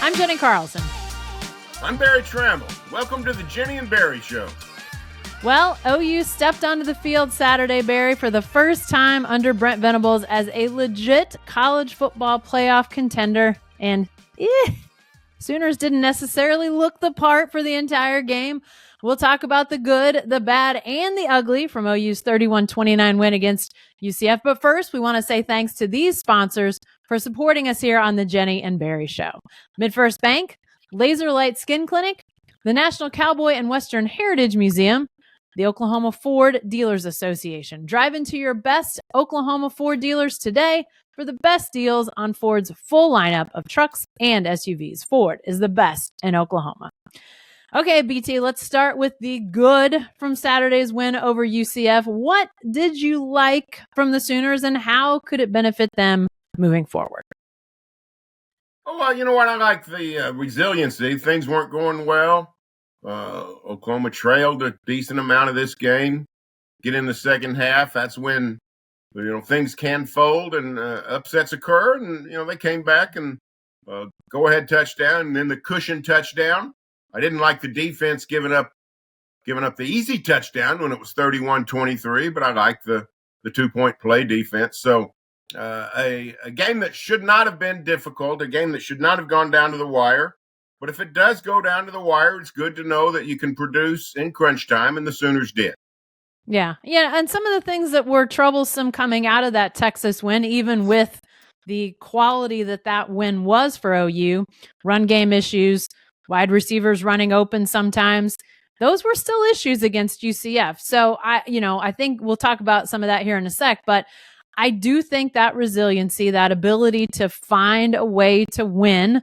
I'm Jenni Carlson. I'm Barry Trammell. Welcome to the Jenni and Berry Show. Well, OU stepped onto the field Saturday, Barry, for the first time under Brent Venables as a legit college football playoff contender. And Sooners didn't necessarily look the part for the entire game. We'll talk about the good, the bad, and the ugly from OU's 31-29 win against UCF. But first, we want to say thanks to these sponsors for supporting us here on the Jenni and Berry Show. MidFirst Bank, Laser Light Skin Clinic, the National Cowboy and Western Heritage Museum, the Oklahoma Ford Dealers Association. Drive into your best Oklahoma Ford dealers today for the best deals on Ford's full lineup of trucks and SUVs. Ford is the best in Oklahoma. Okay, BT, let's start with the good from Saturday's win over UCF. What did you like from the Sooners, and how could it benefit them moving forward? Oh, well, you know what? I like the resiliency. Things weren't going well. Oklahoma trailed a decent amount of this game. Get in the second half, that's when things can fold and upsets occur. And they came back and go ahead touchdown, and then the cushion touchdown. I didn't like the defense giving up the easy touchdown when it was 31-23, but I liked the 2-point play defense. So a game that should not have been difficult, a game that should not have gone down to the wire. But if it does go down to the wire, it's good to know that you can produce in crunch time, and the Sooners did. Yeah. And some of the things that were troublesome coming out of that Texas win, even with the quality that win was for OU, run game issues, wide receivers running open sometimes, those were still issues against UCF. So I think we'll talk about some of that here in a sec, but I do think that resiliency, that ability to find a way to win,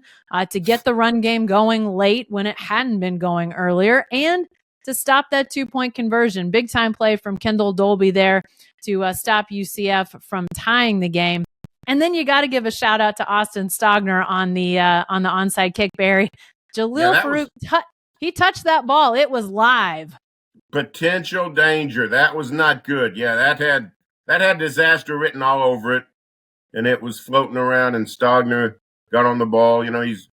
to get the run game going late when it hadn't been going earlier, and to stop that 2-point conversion. Big time play from Kendall Dolby there to stop UCF from tying the game. And then you got to give a shout out to Austin Stogner on the onside kick, Barry. Jalil Farouk, he touched that ball. It was live. Potential danger. That was not good. Yeah, that had disaster written all over it, and it was floating around, and Stogner got on the ball. He's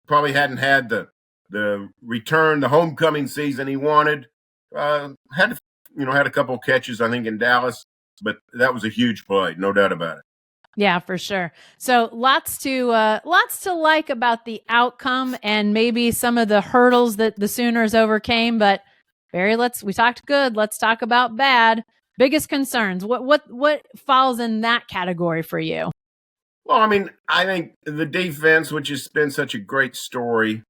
probably hadn't had the return, the homecoming season he wanted. Had a couple of catches, I think, in Dallas, but that was a huge play, no doubt about it. Yeah, for sure. So lots to like about the outcome and maybe some of the hurdles that the Sooners overcame. But Barry, we talked good. Let's talk about bad. Biggest concerns. What falls in that category for you? Well, I think the defense, which has been such a great story,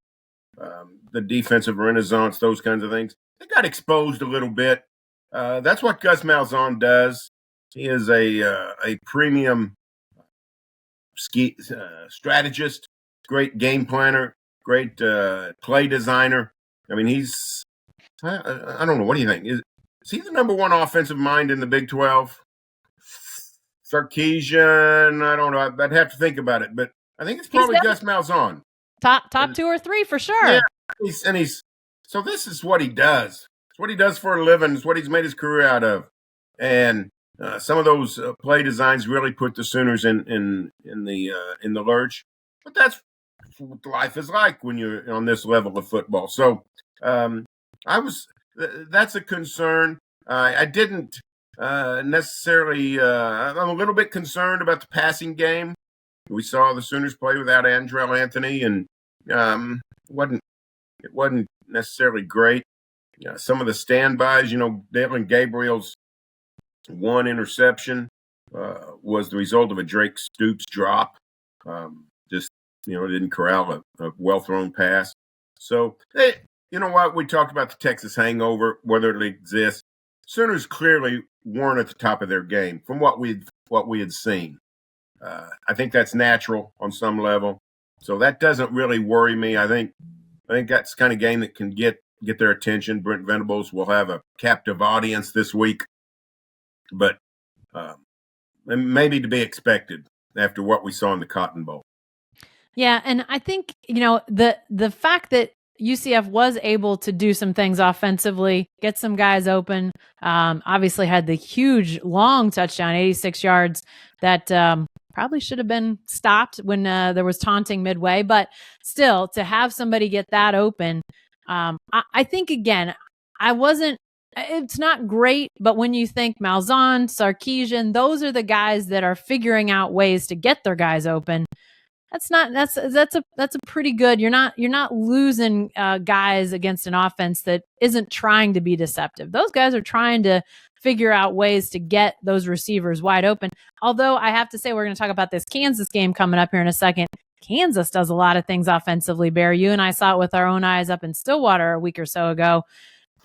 the defensive renaissance, those kinds of things, they got exposed a little bit. That's what Gus Malzahn does. He is a premium strategist, great game planner, great play designer. He's I don't know. What do you think? Is he the number one offensive mind in the Big 12? Sarkisian, I don't know. I'd have to think about it, but I think it's probably Gus Malzahn. Top 2 or 3 for sure. Yeah, so this is what he does. It's what he does for a living. It's what he's made his career out of. And some of those play designs really put the Sooners in the lurch. But that's what life is like when you're on this level of football. So that's a concern. I didn't necessarily. I'm a little bit concerned about the passing game. We saw the Sooners play without Andrell Anthony, and it wasn't necessarily great. Some of the standbys, Dylan Gabriel's one interception was the result of a Drake Stoops drop. Didn't corral a well-thrown pass. So, hey, you know what? We talked about the Texas hangover, whether it exists. Sooners clearly weren't at the top of their game from what we had seen. I think that's natural on some level. So that doesn't really worry me. I think that's the kind of game that can get their attention. Brent Venables will have a captive audience this week, but maybe to be expected after what we saw in the Cotton Bowl. Yeah, and I think the fact that UCF was able to do some things offensively, get some guys open. Obviously had the huge long touchdown, 86 yards that probably should have been stopped when there was taunting midway. But still, to have somebody get that open, I think, again, it's not great, but when you think Malzahn, Sarkisian, those are the guys that are figuring out ways to get their guys open. That's a pretty good. You're not losing guys against an offense that isn't trying to be deceptive. Those guys are trying to figure out ways to get those receivers wide open. Although I have to say, we're going to talk about this Kansas game coming up here in a second. Kansas does a lot of things offensively, Bear. You and I saw it with our own eyes up in Stillwater a week or so ago,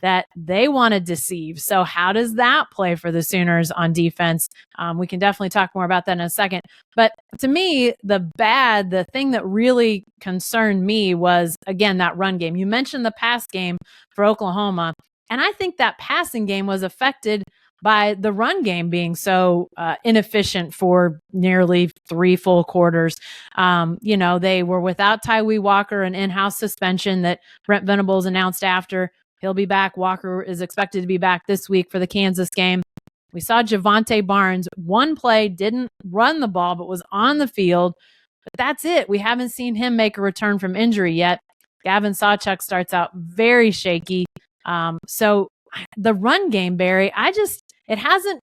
that they want to deceive. So how does that play for the Sooners on defense? We can definitely talk more about that in a second. But to me, the thing that really concerned me was, again, that run game. You mentioned the pass game for Oklahoma, and I think that passing game was affected by the run game being so inefficient for nearly 3 full quarters. They were without Tyree Walker, an in-house suspension that Brent Venables announced after. He'll be back. Walker is expected to be back this week for the Kansas game. We saw Javonte Barnes, one play, didn't run the ball, but was on the field. But that's it. We haven't seen him make a return from injury yet. Gavin Sawchuk starts out very shaky. So the run game, Barry, it hasn't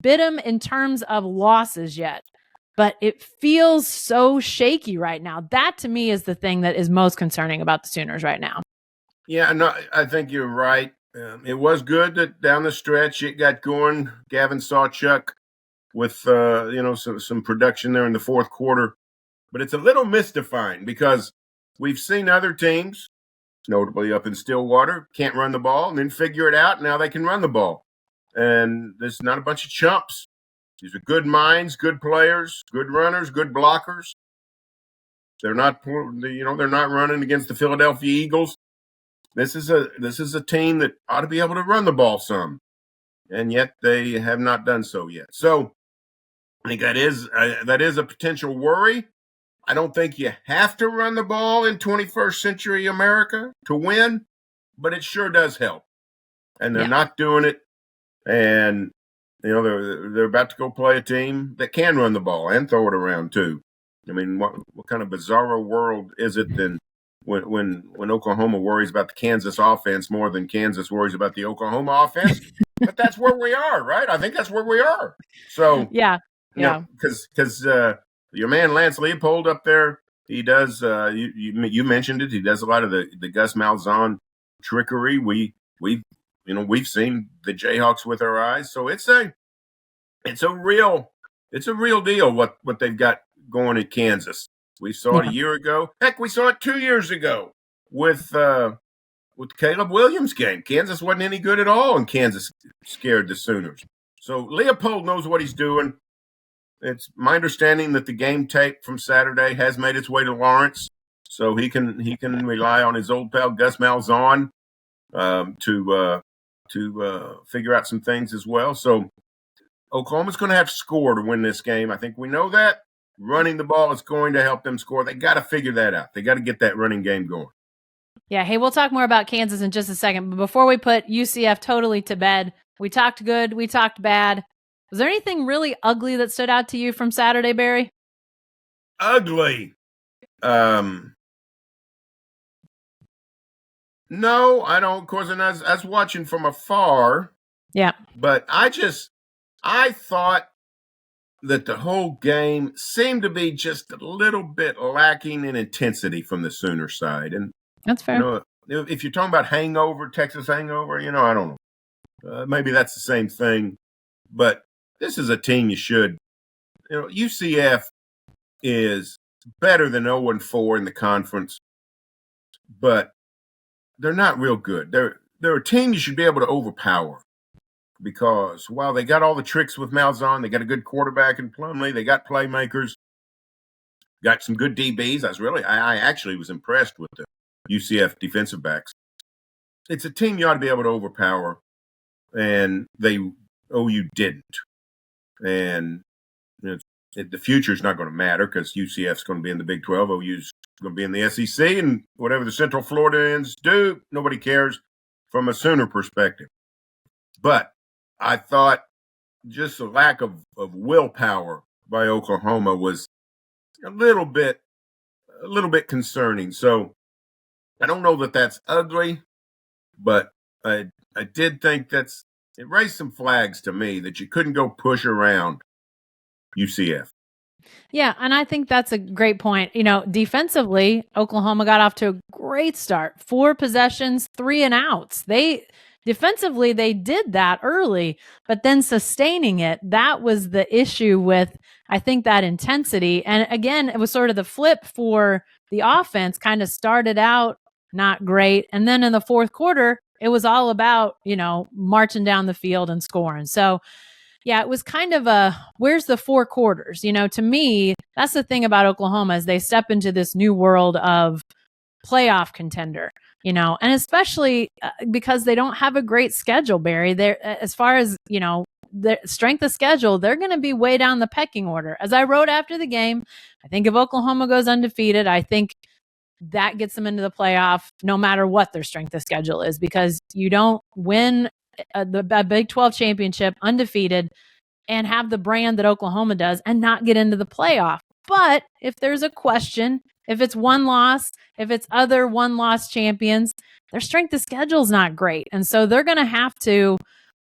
bit him in terms of losses yet, but it feels so shaky right now. That, to me, is the thing that is most concerning about the Sooners right now. Yeah, no, I think you're right. It was good that down the stretch it got going. Gavin Sawchuk with some production there in the fourth quarter, but it's a little mystifying because we've seen other teams, notably up in Stillwater, can't run the ball and then figure it out. Now they can run the ball, and there's not a bunch of chumps. These are good minds, good players, good runners, good blockers. They're not running against the Philadelphia Eagles. This is a team that ought to be able to run the ball some, and yet they have not done so yet. So I think that is a potential worry. I don't think you have to run the ball in 21st century America to win, but it sure does help. And they're not doing it. And they're about to go play a team that can run the ball and throw it around too. I mean, what kind of bizarre world is it than when Oklahoma worries about the Kansas offense more than Kansas worries about the Oklahoma offense? But that's where we are, right? I think that's where we are. So because your man Lance Leopold up there, he does. You mentioned it. He does a lot of the Gus Malzahn trickery. We've seen the Jayhawks with our eyes. So it's a real deal what they've got going at Kansas. We saw it a year ago. Heck, we saw it 2 years ago with Caleb Williams' game. Kansas wasn't any good at all, and Kansas scared the Sooners. So Leopold knows what he's doing. It's my understanding that the game tape from Saturday has made its way to Lawrence, so he can rely on his old pal Gus Malzahn to figure out some things as well. So Oklahoma's going to have to score to win this game. I think we know that. Running the ball is going to help them score. They got to figure that out. They got to get that running game going. Yeah, hey, we'll talk more about Kansas in just a second. But before we put UCF totally to bed, we talked good, we talked bad. Was there anything really ugly that stood out to you from Saturday, Barry? Ugly? No, I don't. Of course, and I was watching from afar. Yeah. But I thought that the whole game seemed to be just a little bit lacking in intensity from the Sooner side. And that's fair. If you're talking about hangover, Texas hangover, I don't know. Maybe that's the same thing. But this is a team you should. UCF is better than 0-4 in the conference, but they're not real good. They're a team you should be able to overpower. Because while they got all the tricks with Malzahn, they got a good quarterback in Plumlee, they got playmakers, got some good DBs. I actually was impressed with the UCF defensive backs. It's a team you ought to be able to overpower, and OU didn't. And the future's not going to matter because UCF's going to be in the Big 12, OU's going to be in the SEC, and whatever the Central Floridians do, nobody cares from a Sooner perspective. But I thought just a lack of willpower by Oklahoma was a little bit concerning. So I don't know that that's ugly, but I did think it raised some flags to me that you couldn't go push around UCF. Yeah, and I think that's a great point. Defensively, Oklahoma got off to a great start. 4 possessions, 3 and outs. Defensively, they did that early, but then sustaining it, that was the issue with, I think, that intensity. And again, it was sort of the flip for the offense, kind of started out not great. And then in the fourth quarter, it was all about, marching down the field and scoring. So, yeah, it was kind of where's the 4 quarters? To me, that's the thing about Oklahoma is they step into this new world of playoff contender, and especially because they don't have a great schedule, Barry. They're, as far as, the strength of schedule, they're going to be way down the pecking order. As I wrote after the game, I think if Oklahoma goes undefeated, I think that gets them into the playoff no matter what their strength of schedule is, because you don't win a Big 12 championship undefeated and have the brand that Oklahoma does and not get into the playoff. But if there's a question, if it's one loss, if it's other one-loss champions, their strength of schedule is not great. And so they're going to have to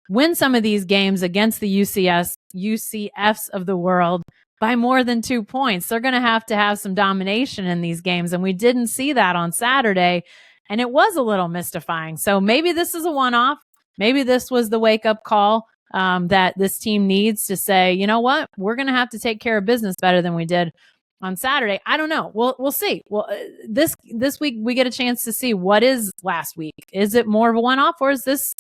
win some of these games against the UCFs of the world by more than 2 points. They're going to have some domination in these games. And we didn't see that on Saturday. And it was a little mystifying. So maybe this is a one-off. Maybe this was the wake-up call that this team needs to say, you know what, we're going to have to take care of business better than we did on Saturday. I don't know. We'll see. Well, this week we get a chance to see what is last week. Is it more of a one-off, or is this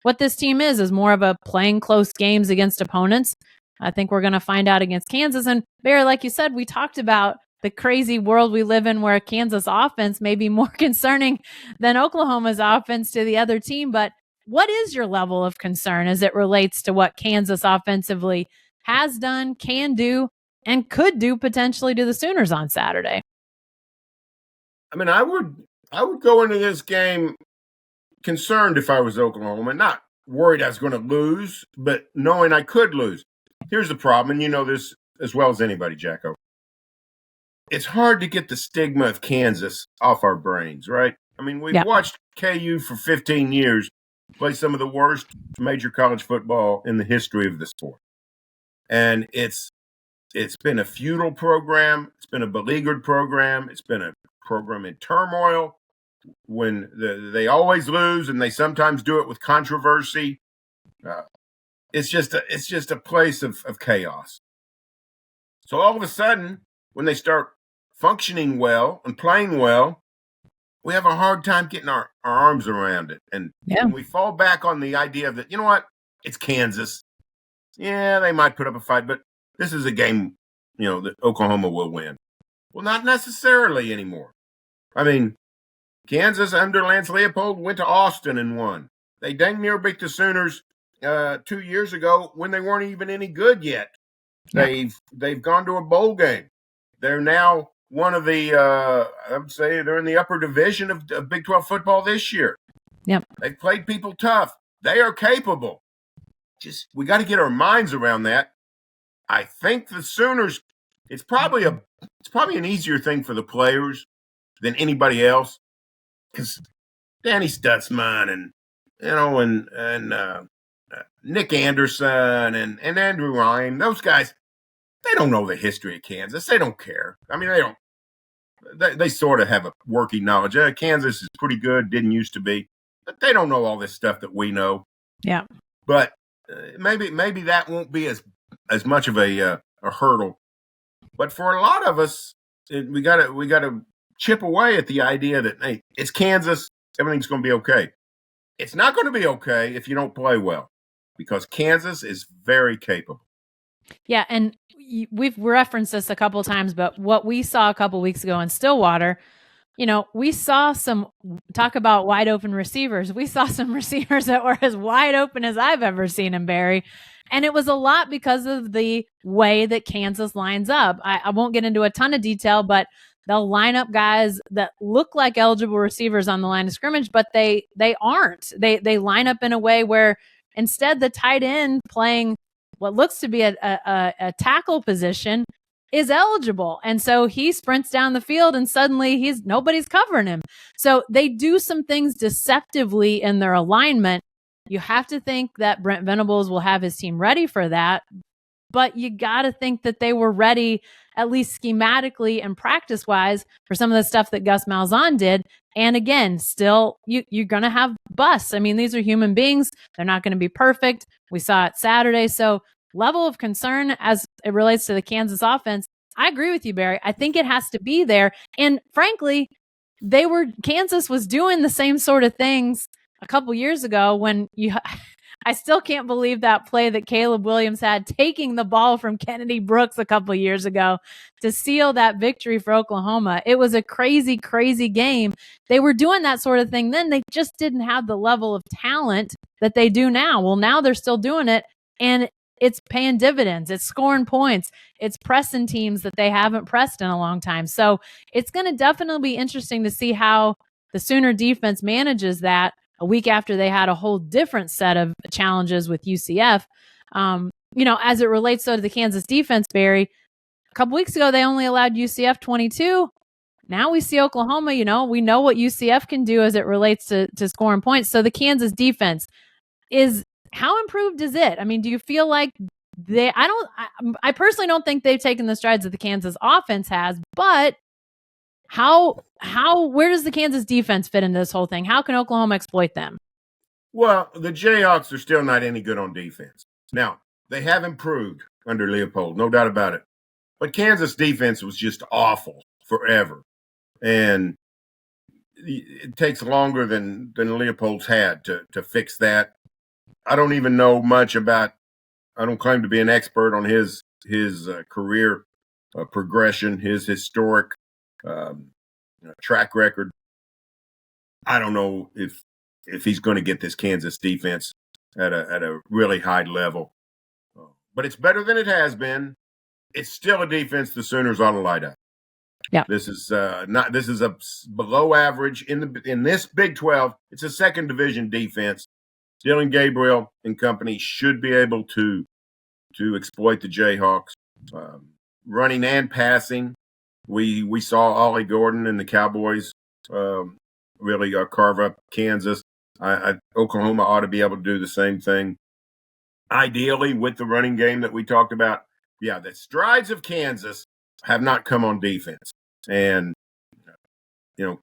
what this team is more of a playing close games against opponents? I think we're going to find out against Kansas. And Barry, like you said, we talked about the crazy world we live in where Kansas offense may be more concerning than Oklahoma's offense to the other team. But what is your level of concern as it relates to what Kansas offensively has done, can do, and could do potentially to the Sooners on Saturday? I mean, I would go into this game concerned if I was Oklahoma, not worried I was going to lose, but knowing I could lose. Here's the problem, and you know this as well as anybody, Jacko. It's hard to get the stigma of Kansas off our brains, right? I mean, we've watched KU for 15 years play some of the worst major college football in the history of the sport. And it's been a feudal program. It's been a beleaguered program. It's been a program in turmoil when they always lose, and they sometimes do it with controversy. It's just a place of chaos. So all of a sudden, when they start functioning well and playing well, we have a hard time getting our arms around it. And when we fall back on the idea that, you know what, it's Kansas. Yeah, they might put up a fight, but this is a game, that Oklahoma will win. Well, not necessarily anymore. I mean, Kansas under Lance Leopold went to Austin and won. They dang near beat the Sooners 2 years ago when they weren't even any good yet. Yeah. They've gone to a bowl game. They're now one of the, I would say they're in the upper division of Big 12 football this year. Yep. They've played people tough. They are capable. Just, we got to get our minds around that. I think the Sooners, it's probably an easier thing for the players than anybody else, because Danny Stutzman and Nick Anderson and Andrew Ryan, those guys, they don't know the history of Kansas. They don't care. I mean, they sort of have a working knowledge. Kansas is pretty good, didn't used to be, but they don't know all this stuff that we know. Yeah. But maybe that won't be as much of a hurdle. But for a lot of us, we gotta chip away at the idea that, hey, it's Kansas, everything's going to be okay. It's not going to be okay if you don't play well, because Kansas is very capable. Yeah, and we've referenced this a couple of times, but what we saw a couple of weeks ago in Stillwater, we saw talk about wide open receivers. We saw some receivers that were as wide open as I've ever seen them, Barry. And it was a lot because of the way that Kansas lines up. I won't get into a ton of detail, but they'll line up guys that look like eligible receivers on the line of scrimmage, but they aren't. They line up in a way where instead the tight end playing what looks to be a tackle position is eligible. And so he sprints down the field and suddenly nobody's covering him. So they do some things deceptively in their alignment. You have to think that Brent Venables will have his team ready for that. But you got to think that they were ready, at least schematically and practice-wise, for some of the stuff that Gus Malzahn did. And again, still, you're going to have busts. I mean, these are human beings. They're not going to be perfect. We saw it Saturday. So level of concern as it relates to the Kansas offense, I agree with you, Barry. I think it has to be there. And frankly, Kansas was doing the same sort of things a couple years ago when I still can't believe that play that Caleb Williams had taking the ball from Kennedy Brooks a couple years ago to seal that victory for Oklahoma. It was a crazy, crazy game. They were doing that sort of thing then. They just didn't have the level of talent that they do now. Well, now they're still doing it, and it's paying dividends. It's scoring points. It's pressing teams that they haven't pressed in a long time. So it's going to definitely be interesting to see how the Sooner defense manages that a week after they had a whole different set of challenges with UCF. As it relates to the Kansas defense, Barry, a couple weeks ago, they only allowed UCF 22. Now we see Oklahoma, we know what UCF can do as it relates to scoring points. So the Kansas defense how improved is it? I mean, do you feel like I personally don't think they've taken the strides that the Kansas offense has, but where does the Kansas defense fit into this whole thing? How can Oklahoma exploit them? Well, the Jayhawks are still not any good on defense. Now, they have improved under Leopold, no doubt about it. But Kansas defense was just awful forever. And it takes longer than Leopold's had to fix that. I don't even know much about – I don't claim to be an expert on his career progression, his historic track record. I don't know if he's going to get this Kansas defense at a really high level, but it's better than it has been. It's still a defense the Sooners ought to light up. Yeah, this is a below average in this Big 12. It's a second division defense. Dylan Gabriel and company should be able to exploit the Jayhawks, running and passing. We saw Ollie Gordon and the Cowboys really carve up Kansas. Oklahoma ought to be able to do the same thing. Ideally, with the running game that we talked about, yeah, the strides of Kansas have not come on defense. And,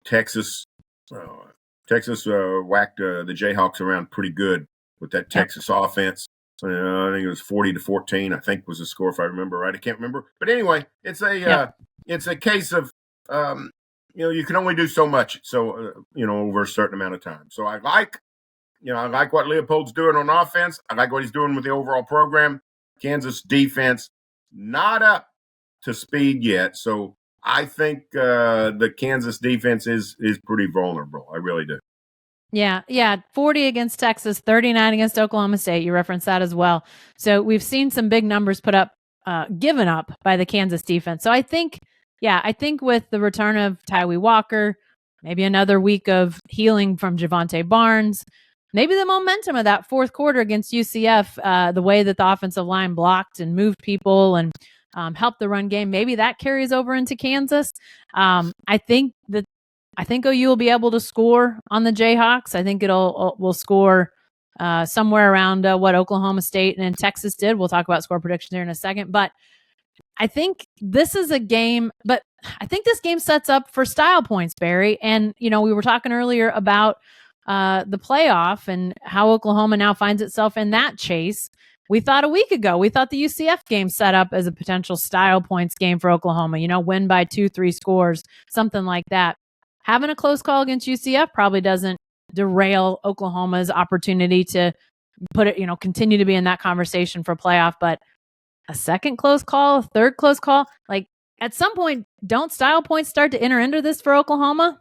Texas whacked the Jayhawks around pretty good with that Texas offense. I think it was 40-14, I think was the score, if I remember right. I can't remember. But anyway, it's a case of, you can only do so much. So, over a certain amount of time. So I like what Leopold's doing on offense. I like what he's doing with the overall program. Kansas defense, not up to speed yet. So I think the Kansas defense is pretty vulnerable. I really do. Yeah. 40 against Texas, 39 against Oklahoma State. You referenced that as well. So we've seen some big numbers given up by the Kansas defense. So I think with the return of Tyree Walker, maybe another week of healing from Javonte Barnes, maybe the momentum of that fourth quarter against UCF, the way that the offensive line blocked and moved people and helped the run game, maybe that carries over into Kansas. I think OU will be able to score on the Jayhawks. I think will score somewhere around what Oklahoma State and Texas did. We'll talk about score predictions here in a second. But I think this is a game, but I think this game sets up for style points, Barry. And, we were talking earlier about the playoff and how Oklahoma now finds itself in that chase. We thought a week ago, the UCF game set up as a potential style points game for Oklahoma, win by 2-3 scores, something like that. Having a close call against UCF probably doesn't derail Oklahoma's opportunity to continue to be in that conversation for playoff. But a second close call, a third close call, like at some point, don't style points start to enter into this for Oklahoma?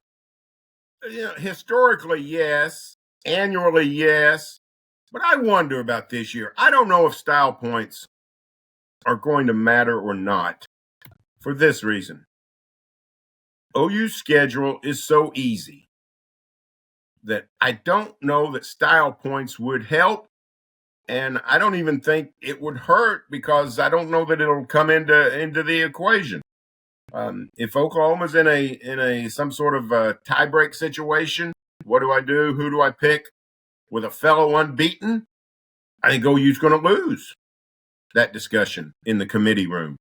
Historically, yes. Annually, yes. But I wonder about this year. I don't know if style points are going to matter or not for this reason. OU's schedule is so easy that I don't know that style points would help. And I don't even think it would hurt because I don't know that it'll come into the equation. If Oklahoma's in a some sort of tiebreak situation, what do I do? Who do I pick? With a fellow unbeaten, I think OU's going to lose that discussion in the committee room.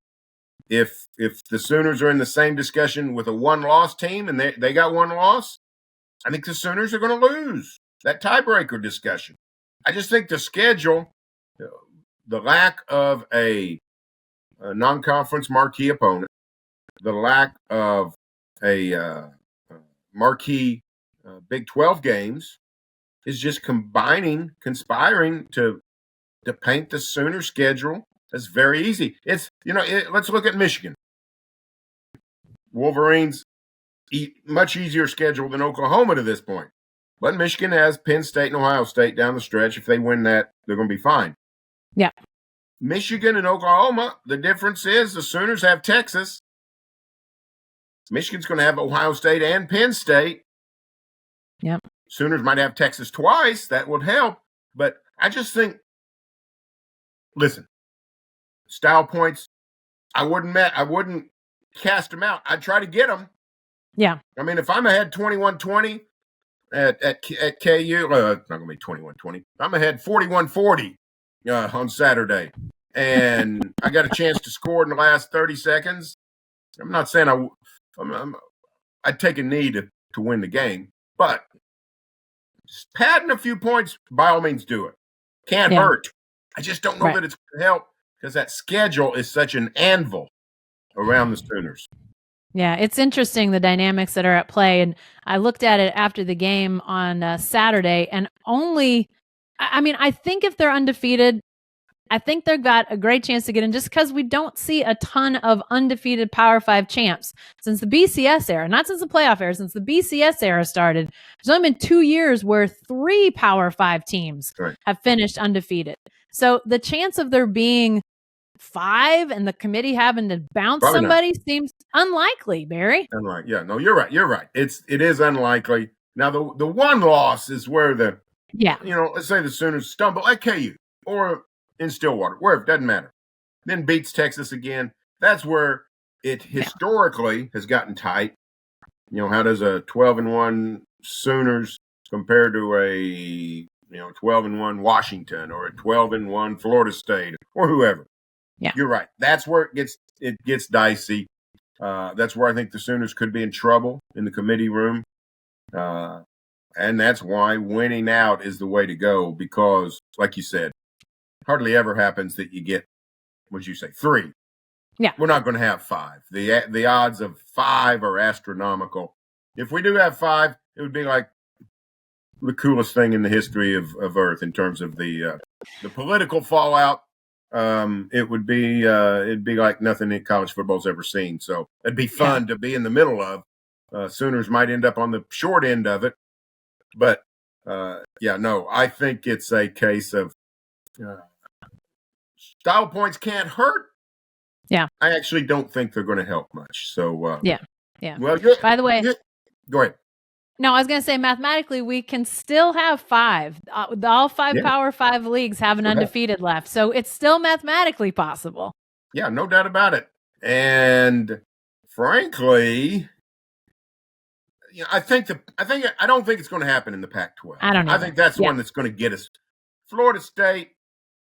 If the Sooners are in the same discussion with a one-loss team and they got one loss, I think the Sooners are going to lose that tiebreaker discussion. I just think the schedule, the lack of a non-conference marquee opponent, the lack of a marquee Big 12 games is just conspiring to paint the Sooner schedule as very easy. It's, let's look at Michigan. Wolverines much easier schedule than Oklahoma to this point. But Michigan has Penn State and Ohio State down the stretch. If they win that, they're going to be fine. Yeah. Michigan and Oklahoma, the difference is the Sooners have Texas. Michigan's going to have Ohio State and Penn State. Yep. Sooners might have Texas twice. That would help. But I just think, listen, style points, I wouldn't cast them out. I'd try to get them. Yeah. I mean, if I'm ahead 21-20 at KU, it's not going to be 21-20. I'm ahead 41-40 on Saturday, and I got a chance to score in the last 30 seconds. I'm not saying I'd take a knee to win the game, but just padding a few points, by all means, do it. Can't hurt. I just don't know that it's going to help because that schedule is such an anvil around the Sooners. Yeah, it's interesting, the dynamics that are at play. And I looked at it after the game on Saturday, and I think if they're undefeated, I think they've got a great chance to get in just because we don't see a ton of undefeated Power 5 champs since the BCS era, not since the playoff era, since the BCS era started. There's only been 2 years where 3 Power 5 teams have finished undefeated. So the chance of there being 5 and the committee having to bounce Probably somebody seems unlikely, Barry. Unlikely. Yeah, no, you're right. It is unlikely. Now the one loss is where let's say the Sooners stumble at KU or in Stillwater, wherever, it doesn't matter. Then beats Texas again. That's where it historically has gotten tight. How does a 12-1 Sooners compare to a 12-1 Washington or a 12-1 Florida State or whoever? Yeah, you're right. That's where it gets dicey. That's where I think the Sooners could be in trouble in the committee room. And that's why winning out is the way to go because, like you said, hardly ever happens that you get, what'd you say, 3. Yeah. We're not going to have 5. The odds of 5 are astronomical. If we do have 5, it would be like the coolest thing in the history of Earth in terms of the political fallout. It'd be like nothing that college football's ever seen. So it'd be fun to be in the middle of. Sooners might end up on the short end of it, but I think it's a case of style points can't hurt. Yeah, I actually don't think they're going to help much. So yeah. Well, by the way, go ahead. No, I was going to say mathematically we can still have 5. All 5 Power 5 leagues have an undefeated left, so it's still mathematically possible. Yeah, no doubt about it. And frankly, I don't think it's going to happen in the Pac-12. I don't know. I think that's one that's going to get us. Florida State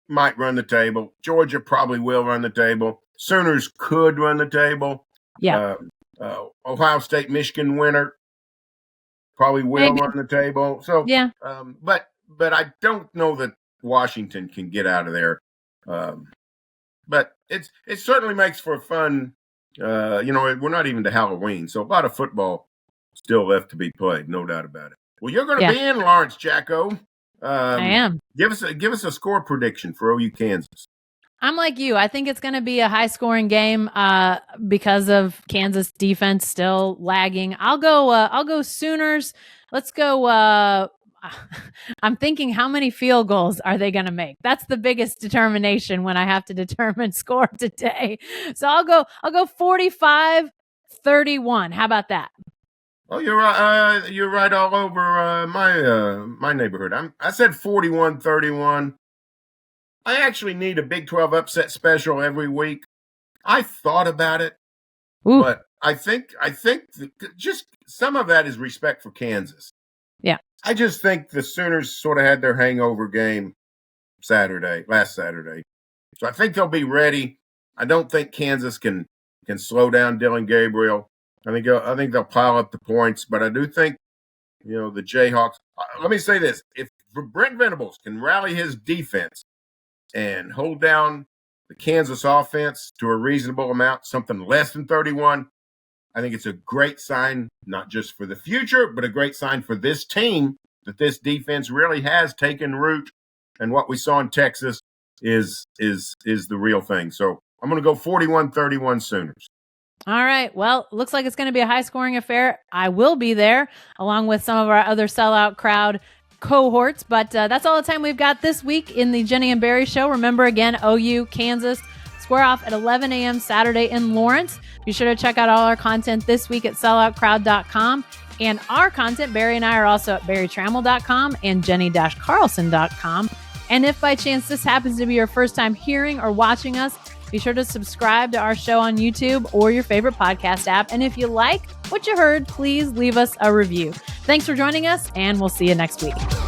might run the table. Georgia probably will run the table. Sooners could run the table. Yeah. Ohio State, Michigan winner probably will run the table. So but I don't know that Washington can get out of there. But it certainly makes for fun. We're not even to Halloween, so a lot of football still left to be played, no doubt about it. Well, you're going to be in Lawrence, Jacko. I am. Give us a score prediction for OU Kansas. I'm like you. I think it's going to be a high-scoring game because of Kansas defense still lagging. I'll go Sooners. Let's go. I'm thinking, how many field goals are they going to make? That's the biggest determination when I have to determine score today. So I'll go 45-31. How about that? Oh, you're right. You're right all over my neighborhood. I said 41-31. I actually need a Big 12 upset special every week. I thought about it, but I think just some of that is respect for Kansas. Yeah. I just think the Sooners sort of had their hangover game last Saturday. So I think they'll be ready. I don't think Kansas can slow down Dillon Gabriel. I think they'll pile up the points, but I do think, the Jayhawks. Let me say this: if Brent Venables can rally his defense and hold down the Kansas offense to a reasonable amount, something less than 31, I think it's a great sign, not just for the future, but a great sign for this team that this defense really has taken root. And what we saw in Texas is the real thing. So I'm going to go 41-31 Sooners. All right. Well, looks like it's going to be a high-scoring affair. I will be there, along with some of our other sellout crowd cohorts. But that's all the time we've got this week in the Jenni and Berry Show. Remember, again, OU, Kansas, square off at 11 a.m. Saturday in Lawrence. Be sure to check out all our content this week at selloutcrowd.com. And our content, Barry and I, are also at barrytrammell.com and jenny-carlson.com. And if by chance this happens to be your first time hearing or watching us, be sure to subscribe to our show on YouTube or your favorite podcast app. And if you like what you heard, please leave us a review. Thanks for joining us, and we'll see you next week.